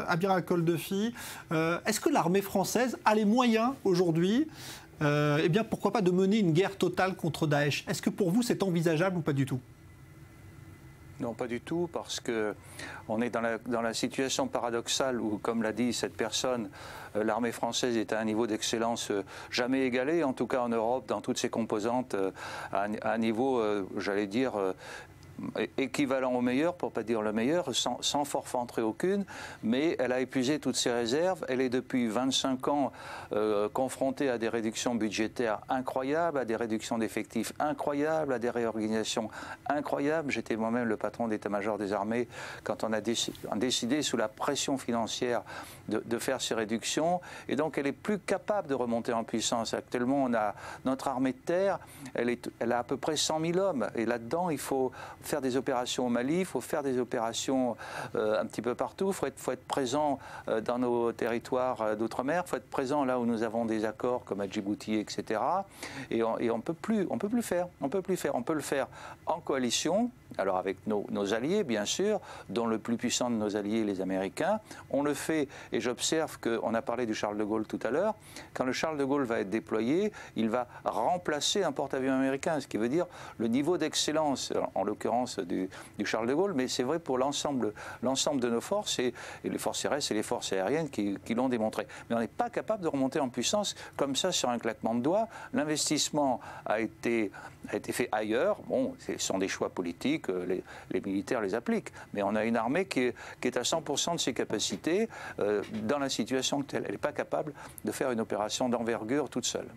Amira Koldefi, est-ce que l'armée française a les moyens aujourd'hui, eh bien pourquoi pas, de mener une guerre totale contre Daesh? Est-ce que pour vous c'est envisageable ou pas du tout? Non, pas du tout, parce qu'on est dans la situation paradoxale où, comme l'a dit cette personne, l'armée française est à un niveau d'excellence jamais égalé, en tout cas en Europe, dans toutes ses composantes, à un niveau, j'allais dire, équivalent au meilleur, pour ne pas dire le meilleur, sans forfanterie aucune, mais elle a épuisé toutes ses réserves. Elle est depuis 25 ans confrontée à des réductions budgétaires incroyables, à des réductions d'effectifs incroyables, à des réorganisations incroyables. J'étais moi-même le patron d'état-major des armées quand on a décidé sous la pression financière de faire ces réductions, et donc elle est plus capable de remonter en puissance. Actuellement, on a notre armée de terre, elle a à peu près 100 000 hommes, et là-dedans, il faut faire des opérations au Mali, il faut faire des opérations un petit peu partout, il faut être présent dans nos territoires d'outre-mer, il faut être présent là où nous avons des accords comme à Djibouti, etc. Et on peut plus faire, on peut le faire en coalition, alors avec nos alliés bien sûr, dont le plus puissant de nos alliés, les Américains. On le fait, et j'observe qu'on a parlé du Charles de Gaulle tout à l'heure, quand le Charles de Gaulle va être déployé, il va remplacer un porte-avions américain, ce qui veut dire le niveau d'excellence, en l'occurrence du Charles de Gaulle, mais c'est vrai pour l'ensemble de nos forces, et les forces terrestres et les forces aériennes qui l'ont démontré. Mais on n'est pas capable de remonter en puissance comme ça sur un claquement de doigts. L'investissement a été fait ailleurs. Bon, ce sont des choix politiques, les militaires les appliquent, mais on a une armée qui est à 100% de ses capacités dans la situation telle. Elle n'est pas capable de faire une opération d'envergure toute seule.